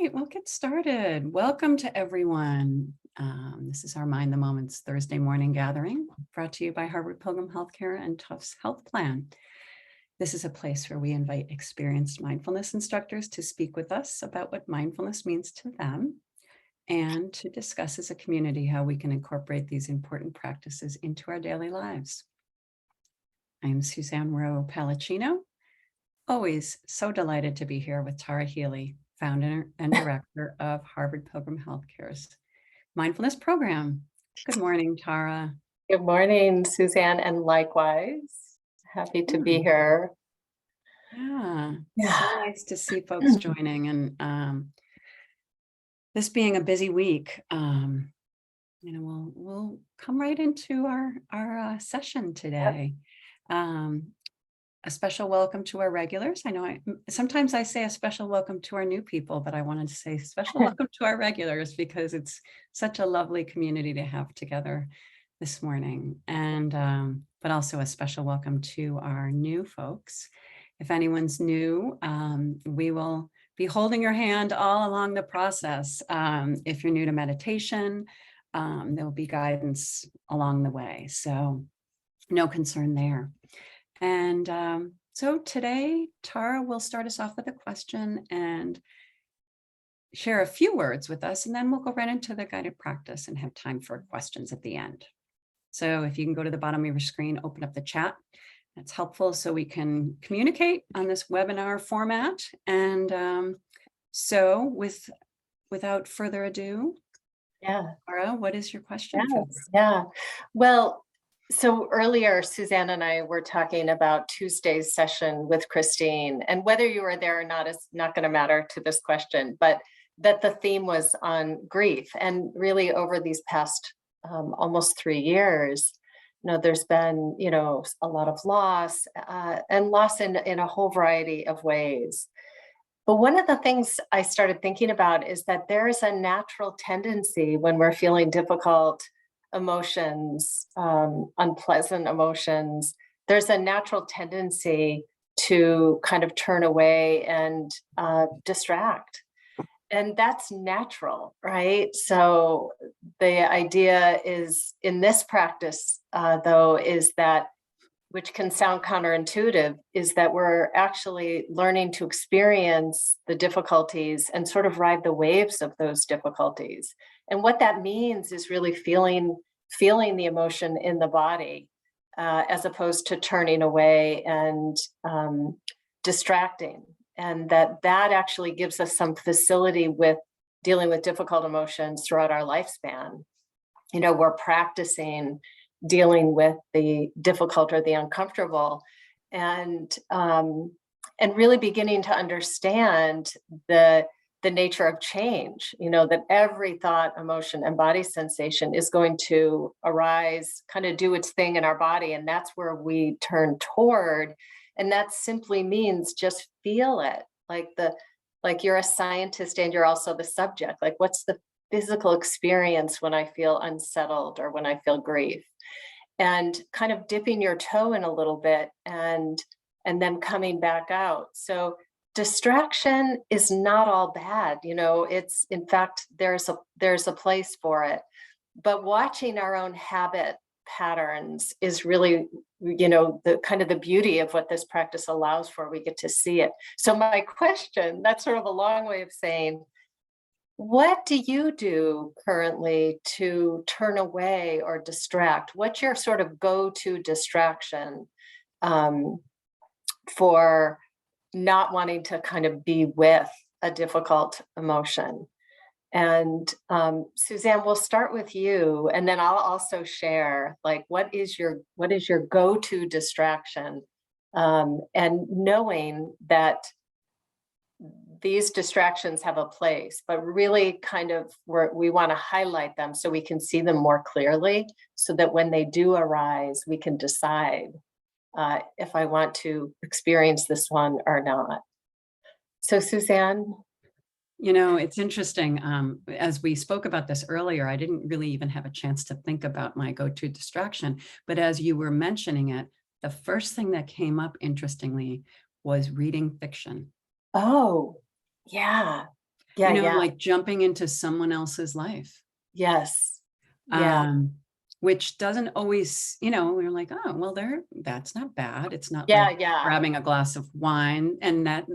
right, we'll get started. Welcome to everyone. This is our Mind the Moment's Thursday morning gathering, brought to you by Harvard Pilgrim Healthcare and Tufts Health Plan. This is a place where we invite experienced mindfulness instructors to speak with us about what mindfulness means to them and to discuss as a community how we can incorporate these important practices into our daily lives. I'm Suzanne Rowe Palacino. Always so delighted to be here with Tara Healey, founder and director of Harvard Pilgrim Healthcare's mindfulness program. Good morning, Tara. Good morning, Suzanne, and likewise, happy to be here. Yeah, so nice to see folks joining, and this being a busy week, we'll come right into our session today. A special welcome to our regulars. I know sometimes I say a special welcome to our new people, but I wanted to say special welcome to our regulars because it's such a lovely community to have together this morning. And but also a special welcome to our new folks. If anyone's new, we will be holding your hand all along the process. If you're new to meditation, there will be guidance along the way. So no concern there. And so today, Tara will start us off with a question and share a few words with us, and then we'll go right into the guided practice and have time for questions at the end. So if you can go to the bottom of your screen, open up the chat. That's helpful so we can communicate on this webinar format. And so without further ado, Tara, what is your question? Well, so earlier, Suzanne and I were talking about Tuesday's session with Christine, and whether you were there or not is not going to matter to this question, but that the theme was on grief. And really over these past almost 3 years, there's been, a lot of loss and loss in a whole variety of ways. But one of the things I started thinking about is that there is a natural tendency when we're feeling difficult emotions, unpleasant emotions, there's a natural tendency to kind of turn away and distract. And that's natural, right? So the idea is in this practice, though, is that, which can sound counterintuitive, is that we're actually learning to experience the difficulties and sort of ride the waves of those difficulties. And what that means is really feeling the emotion in the body, as opposed to turning away and distracting. And that actually gives us some facility with dealing with difficult emotions throughout our lifespan. We're practicing dealing with the difficult or the uncomfortable, and really beginning to understand the nature of change, that every thought, emotion, and body sensation is going to arise, kind of do its thing in our body. And that's where we turn toward. And that simply means just feel it, like you're a scientist and you're also the subject. Like, what's the physical experience when I feel unsettled or when I feel grief? And kind of dipping your toe in a little bit and then coming back out. So distraction is not all bad. It's, in fact, there's a place for it. But watching our own habit patterns is really, the kind of the beauty of what this practice allows for. We get to see it. So my question, that's sort of a long way of saying, what do you do currently to turn away or distract? What's your sort of go-to distraction for not wanting to kind of be with a difficult emotion? And Suzanne, we'll start with you, and then I'll also share, like, what is your go-to distraction, and knowing that these distractions have a place, but really kind of we want to highlight them so we can see them more clearly, so that when they do arise, we can decide if I want to experience this one or not. So Suzanne? It's interesting. As we spoke about this earlier, I didn't really even have a chance to think about my go-to distraction. But as you were mentioning it, the first thing that came up, interestingly, was reading fiction. Oh, yeah. Yeah, yeah. like jumping into someone else's life. Yes. Yeah. Which doesn't always, we're like, oh, well, that's not bad. It's not Yeah, like yeah. grabbing a glass of wine, and not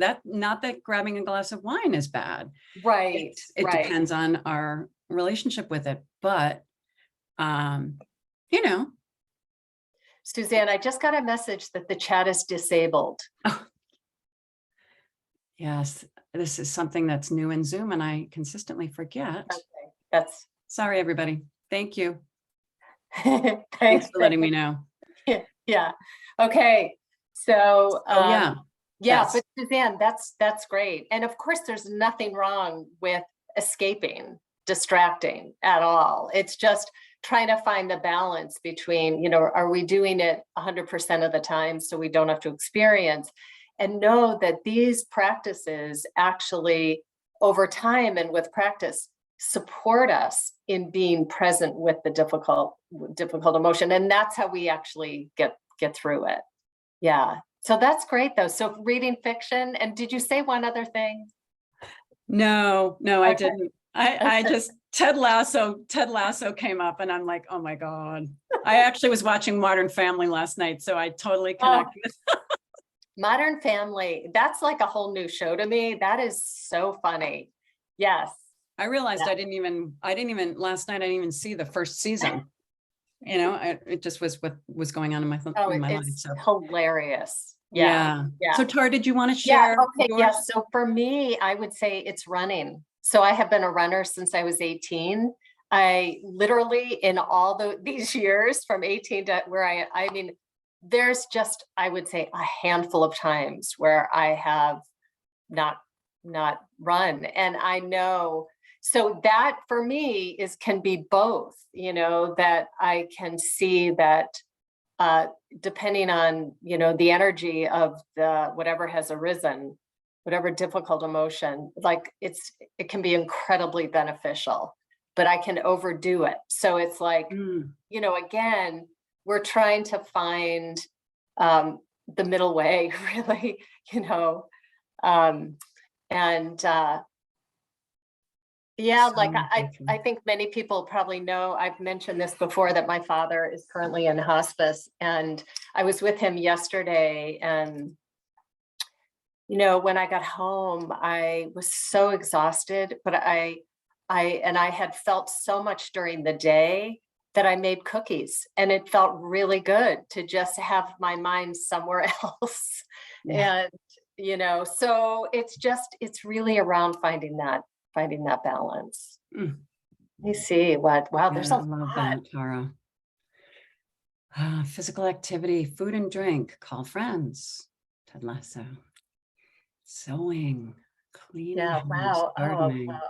that grabbing a glass of wine is bad. Right. It Right. depends on our relationship with it. But, you know, Suzanne, I just got a message that the chat is disabled. oh, yes, this is something that's new in Zoom and I consistently forget. Okay. That's Sorry, everybody. Thank you. thanks. Thanks for letting me know. Yeah. Okay. So, Oh, yeah. yeah, but Suzanne, that's great. And of course, there's nothing wrong with escaping, distracting at all. It's just trying to find the balance between, are we doing it 100% of the time so we don't have to experience, and know that these practices actually, over time and with practice, support us in being present with the difficult emotion. And that's how we actually get through it. Yeah. So that's great though. So reading fiction. And did you say one other thing? No, I Okay. didn't. I just, Ted Lasso came up and I'm like, oh my God. I actually was watching Modern Family last night, so I totally connected. Modern Family. That's like a whole new show to me. That is so funny. Yes. I realized I didn't even last night, I didn't even see the first season. It just was what was going on in my life. It's So hilarious. yeah. Yeah. So Tara, did you want to share? Okay. yours? Yeah. So for me, I would say it's running. So I have been a runner since I was 18. I literally, in all these years from 18 to where I mean, there's just, I would say, a handful of times where I have not run. And I know, so that for me can be both, that I can see that depending on, the energy of the whatever has arisen, whatever difficult emotion, like it can be incredibly beneficial, but I can overdo it. So it's like, again, we're trying to find the middle way, really, and yeah, like I think many people probably know, I've mentioned this before, that my father is currently in hospice, and I was with him yesterday, and when I got home, I was so exhausted, but I had felt so much during the day that I made cookies, and it felt really good to just have my mind somewhere else. Yeah. And so it's really around finding that balance. Let me see wow, there's a I love lot. that, Tara. Physical activity, food and drink, call friends, Ted Lasso, sewing, cleaning, Yeah, wow. gardening, Oh, wow.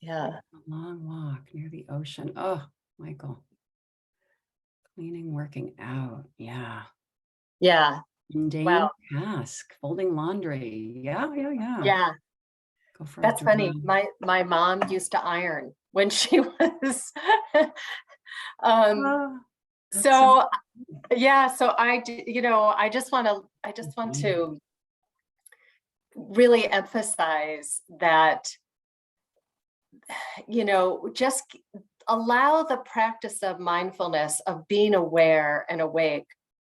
Yeah. a long walk near the ocean. Oh, Michael. Cleaning, working out. Yeah. Yeah. Mundane Wow. task, folding laundry. Yeah. Yeah. Go for That's a funny. drive. My mom used to iron when she was so yeah, so I just want to really emphasize that just allow the practice of mindfulness, of being aware and awake,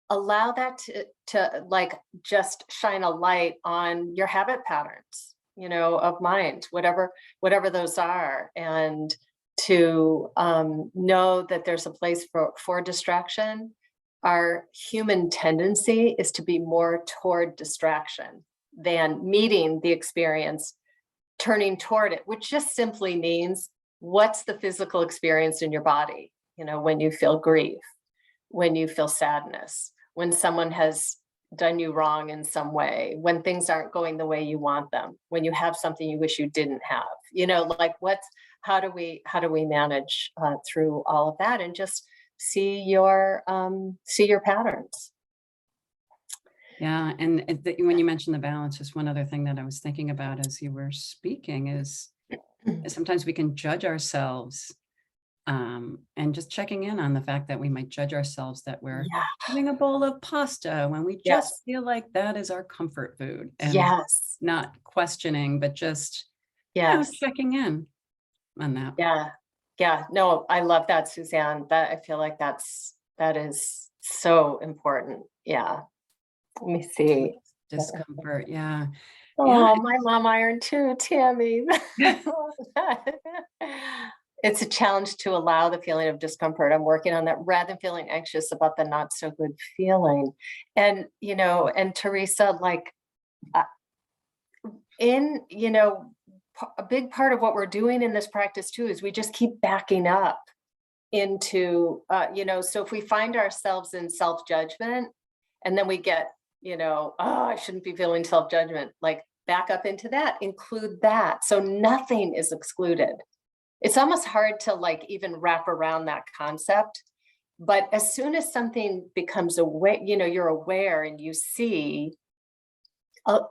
allow that to like just shine a light on your habit patterns, of mind, whatever those are, and to know that there's a place for distraction. Our human tendency is to be more toward distraction than meeting the experience, turning toward it, which just simply means, what's the physical experience in your body? When you feel grief, when you feel sadness, when someone has done you wrong in some way, when things aren't going the way you want them, when you have something you wish you didn't have, like how do we manage through all of that, and just see your patterns. Yeah. And when you mentioned the balance, just one other thing that I was thinking about as you were speaking is sometimes we can judge ourselves, and just checking in on the fact that we might judge ourselves that we're having a bowl of pasta when we just feel like that is our comfort food, and not questioning, but just Yes. checking in on that. Yeah. Yeah. No, I love that, Suzanne. That I feel like that is so important. Yeah. Let me see. Discomfort. Yeah. Yeah. Oh, my mom ironed too, Tammy. It's a challenge to allow the feeling of discomfort. I'm working on that rather than feeling anxious about the not so good feeling. And, and Teresa, like, uh, a big part of what we're doing in this practice too is we just keep backing up into, so if we find ourselves in self-judgment and then we get, oh, I shouldn't be feeling self-judgment, like back up into that, include that. So nothing is excluded. It's almost hard to like even wrap around that concept. But as soon as something becomes aware, you're aware and you see,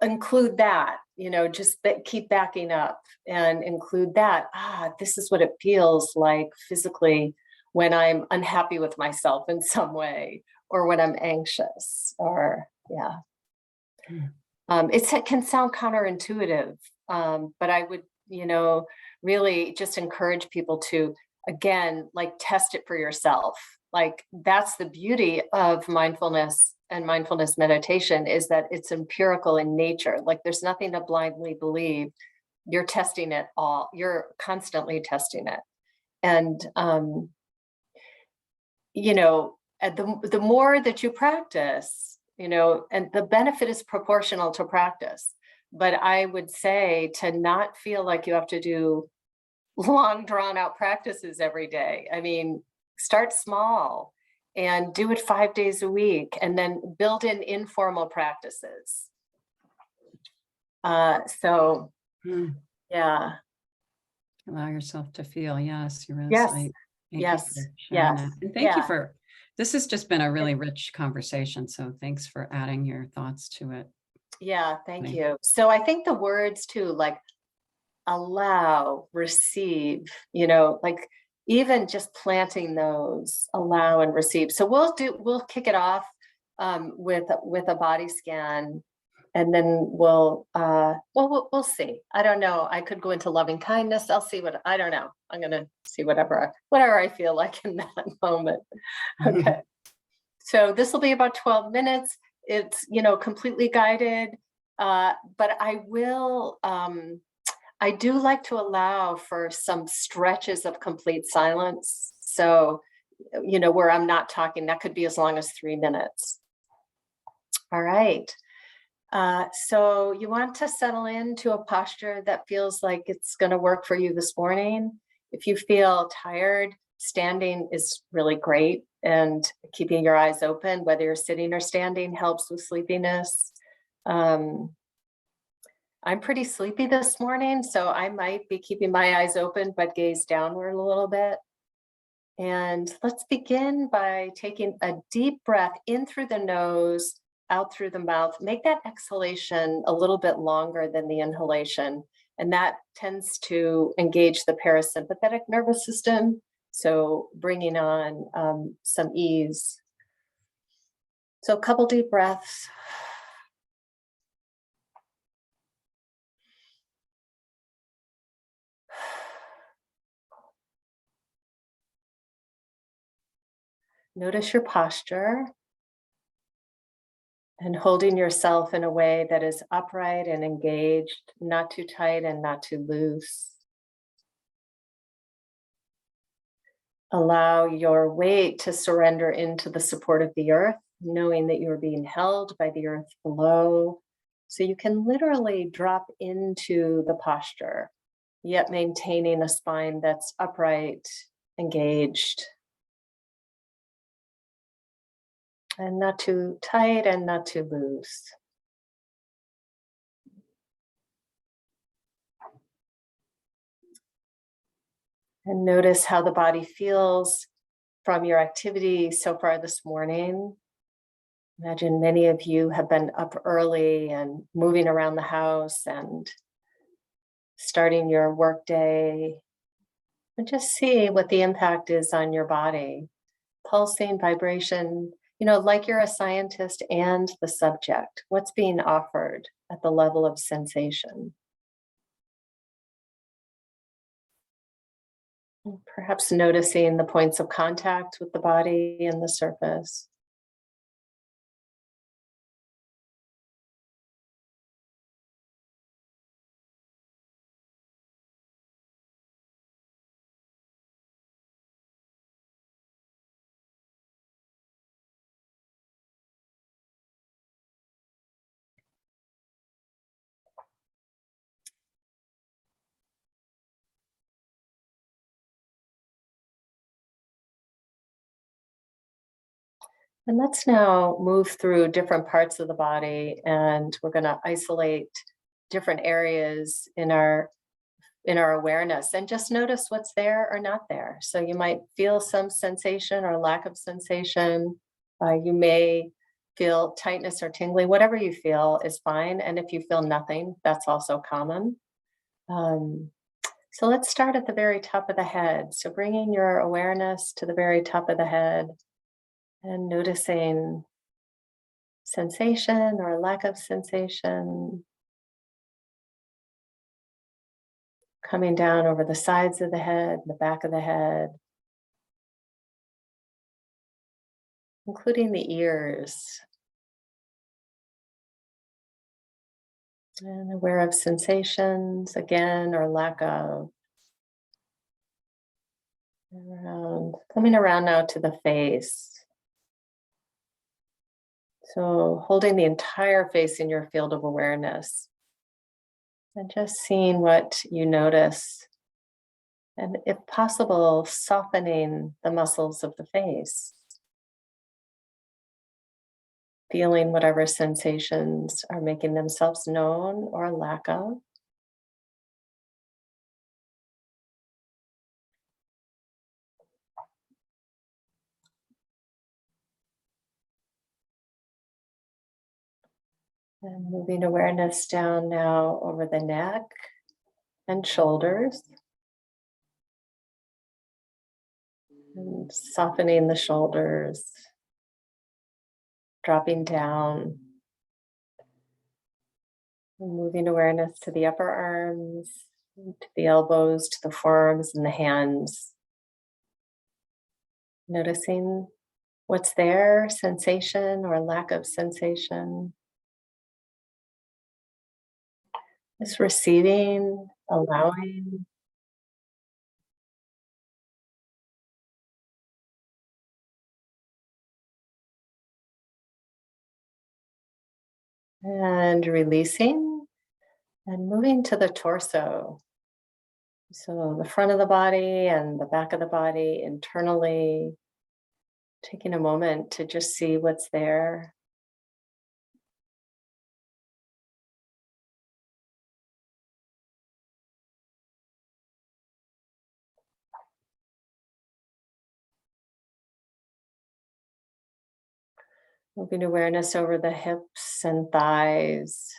include that, just keep backing up and include that. This is what it feels like physically when I'm unhappy with myself in some way, or when I'm anxious, or yeah. It can sound counterintuitive, but I would, really just encourage people to, again, like test it for yourself. Like that's the beauty of mindfulness and mindfulness meditation, is that it's empirical in nature. Like there's nothing to blindly believe. You're testing it all. You're constantly testing it. And, the more that you practice, and the benefit is proportional to practice. But I would say to not feel like you have to do long drawn out practices every day. I mean, start small and do it 5 days a week, and then build in informal practices. So Mm. yeah. Allow yourself to feel. Yes, you're really Yes. sweet. Thank you Yes. for sharing Yes. that. And thank you Yeah. for, this has just been a really rich conversation. So thanks for adding your thoughts to it. Yeah. Thank Like, you. So I think the words too, like allow, receive, like even just planting those, allow and receive. So we'll kick it off with a body scan, and then we'll see. I don't know. I could go into loving kindness. I'll see I don't know. I'm gonna see whatever I feel like in that moment. Okay. So this will be about 12 minutes. It's, completely guided. But I do like to allow for some stretches of complete silence. So, where I'm not talking, that could be as long as 3 minutes. All right. So you want to settle into a posture that feels like it's going to work for you this morning. If you feel tired, standing is really great. And keeping your eyes open, whether you're sitting or standing, helps with sleepiness. I'm pretty sleepy this morning, so I might be keeping my eyes open, but gaze downward a little bit. And let's begin by taking a deep breath in through the nose, out through the mouth. Make that exhalation a little bit longer than the inhalation. And that tends to engage the parasympathetic nervous system. So bringing on some ease. So a couple deep breaths. Notice your posture and holding yourself in a way that is upright and engaged, not too tight and not too loose. Allow your weight to surrender into the support of the earth, knowing that you're being held by the earth below. So you can literally drop into the posture, yet maintaining a spine that's upright, engaged, and not too tight and not too loose. And notice how the body feels from your activity so far this morning. Imagine many of you have been up early and moving around the house and starting your workday. And just see what the impact is on your body. Pulsing, vibration, like you're a scientist and the subject. What's being offered at the level of sensation? And perhaps noticing the points of contact with the body and the surface. And let's now move through different parts of the body, and we're going to isolate different areas in our awareness and just notice what's there or not there. So you might feel some sensation or lack of sensation. You may feel tightness or tingling. Whatever you feel is fine. And if you feel nothing, that's also common. So let's start at the very top of the head. So bringing your awareness to the very top of the head and noticing sensation or lack of sensation, coming down over the sides of the head, the back of the head, including the ears, and aware of sensations again or lack of. Coming around now to the face. So holding the entire face in your field of awareness and just seeing what you notice. And if possible, softening the muscles of the face. Feeling whatever sensations are making themselves known or lack of. And moving awareness down now over the neck and shoulders. And softening the shoulders, dropping down. And moving awareness to the upper arms, to the elbows, to the forearms and the hands. Noticing what's there, sensation or lack of sensation. Just receiving, allowing. And releasing and moving to the torso. So the front of the body and the back of the body internally, taking a moment to just see what's there. Moving awareness over the hips and thighs.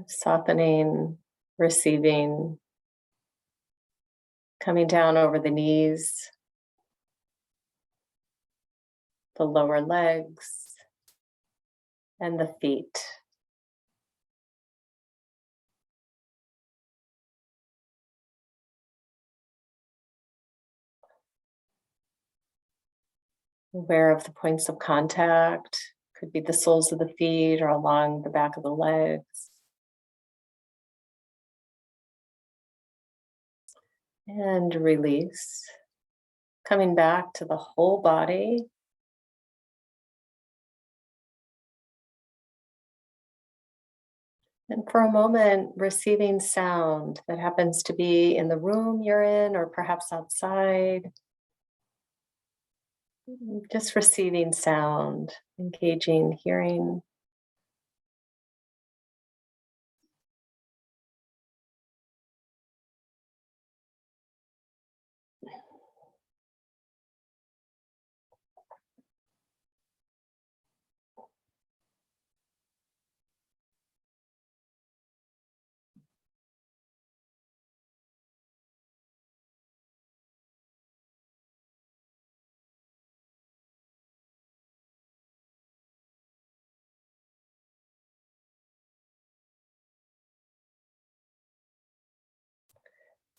Softening, receiving, coming down over the knees, the lower legs, and the feet. Aware of the points of contact, could be the soles of the feet or along the back of the legs. And release, coming back to the whole body. And for a moment, receiving sound that happens to be in the room you're in or perhaps outside. Just receiving sound, engaging, hearing.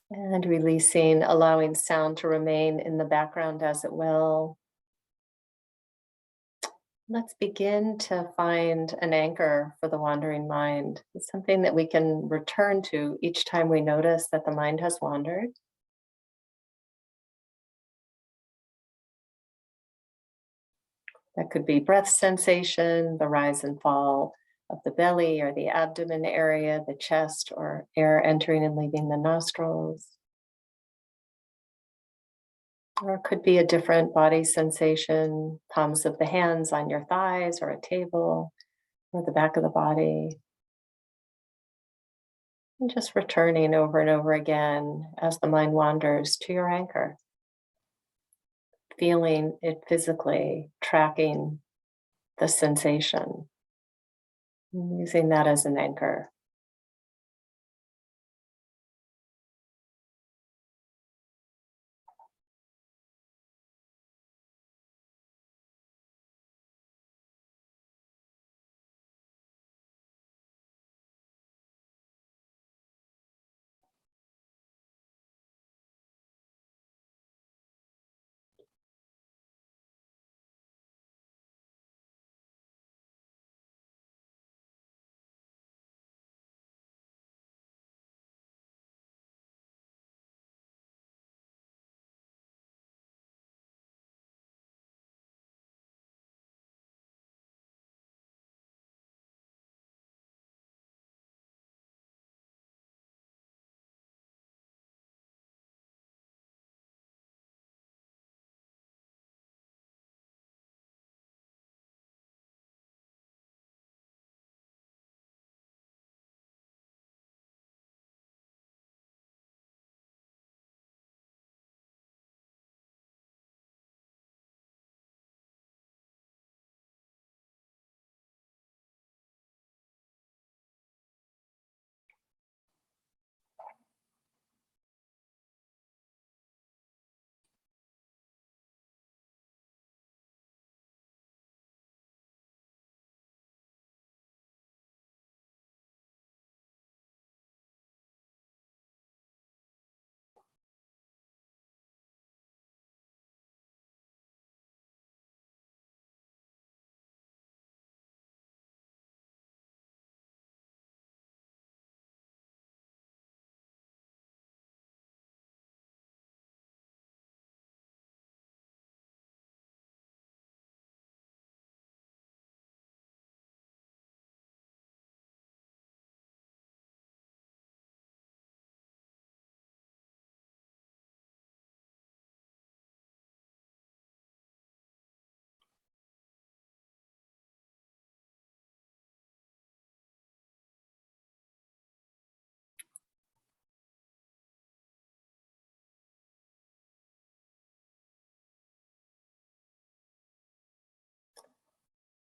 And releasing, allowing sound to remain in the background as it will. Let's begin to find an anchor for the wandering mind. It's something that we can return to each time we notice that the mind has wandered. That could be breath sensation, the rise and fall of the belly or the abdomen area, the chest, or air entering and leaving the nostrils. Or it could be a different body sensation, palms of the hands on your thighs or a table or the back of the body. And just returning over and over again as the mind wanders to your anchor. Feeling it physically, tracking the sensation, and using that as an anchor.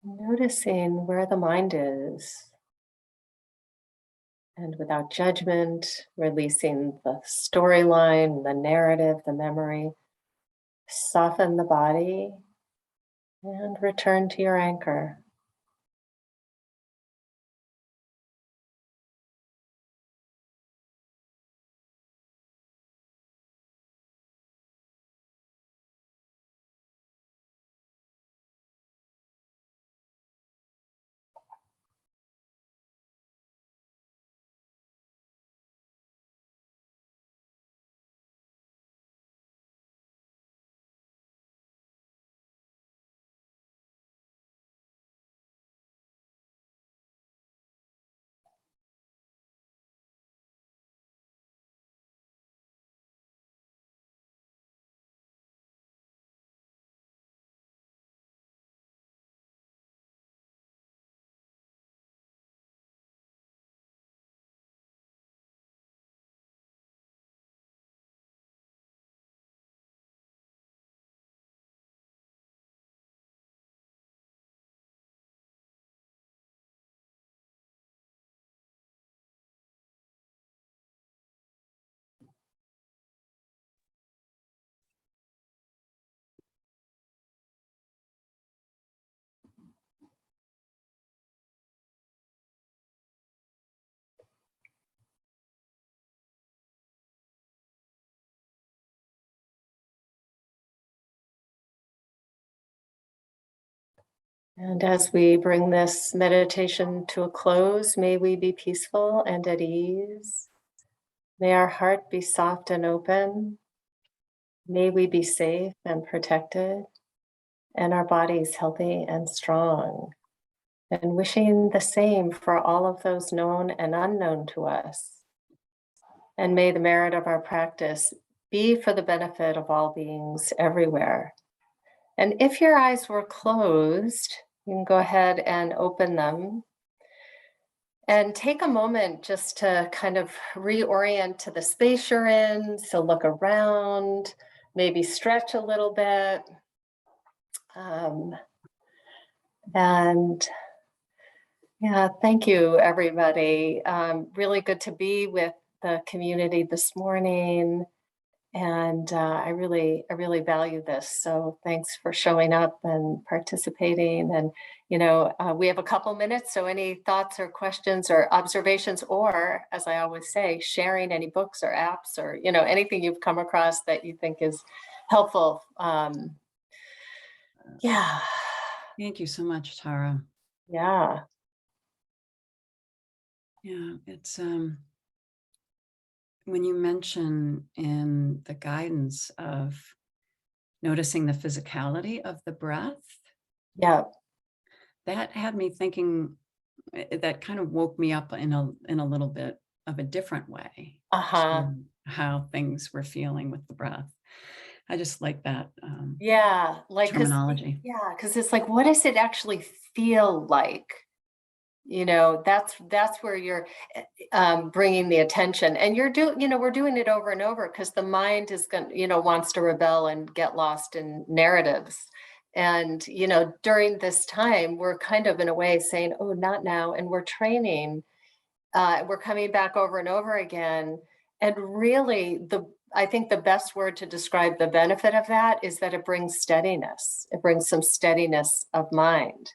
Noticing where the mind is. And without judgment, releasing the storyline, the narrative, the memory. Soften the body and return to your anchor. And as we bring this meditation to a close, may we be peaceful and at ease. May our heart be soft and open. May we be safe and protected, and our bodies healthy and strong. And wishing the same for all of those known and unknown to us. And may the merit of our practice be for the benefit of all beings everywhere. And if your eyes were closed, you can go ahead and open them. And take a moment just to kind of reorient to the space you're in. So look around, maybe stretch a little bit. And yeah, thank you, everybody. Really good to be with the community this morning. And I really value this. So thanks for showing up and participating. And, we have a couple minutes. So any thoughts or questions or observations, or as I always say, sharing any books or apps or, anything you've come across that you think is helpful. Yeah. Thank you so much, Tara. Yeah. Yeah, it's when you mention in the guidance of noticing the physicality of the breath, Yeah. that had me thinking, that kind of woke me up in a little bit of a different way to how things were feeling with the breath. I just like that Yeah. terminology. Because it's like, what does it actually feel like? That's where you're bringing the attention, and we're doing it over and over because the mind is going, wants to rebel and get lost in narratives. And, during this time, we're kind of in a way saying, oh, not now. And we're training, we're coming back over and over again. And really, I think the best word to describe the benefit of that is that it brings steadiness. It brings some steadiness of mind.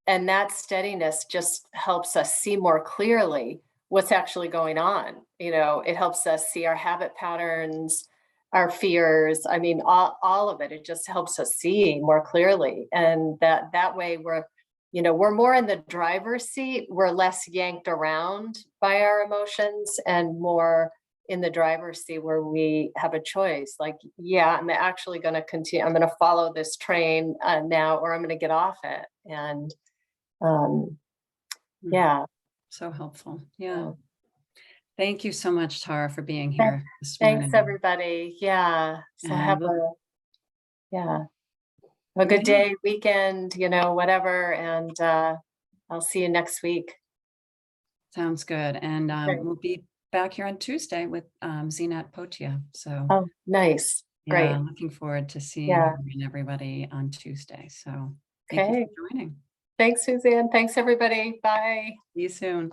And that steadiness just helps us see more clearly what's actually going on. It helps us see our habit patterns, our fears. I mean, all of it. It just helps us see more clearly. And that way we're more in the driver's seat. We're less yanked around by our emotions and more in the driver's seat where we have a choice. Like, yeah, I'm actually going to continue. I'm going to follow this train now, or I'm going to get off it. And yeah. So helpful. Yeah. Thank you so much, Tara, for being here this Thanks, morning. everybody. Yeah. So have a good day, weekend, whatever. And I'll see you next week. Sounds good. And we'll be back here on Tuesday with Zinat Potia. So nice. yeah, Great. looking forward to seeing you and everybody on Tuesday. So thank you for joining. Thanks, Suzanne. Thanks, everybody. Bye. See you soon.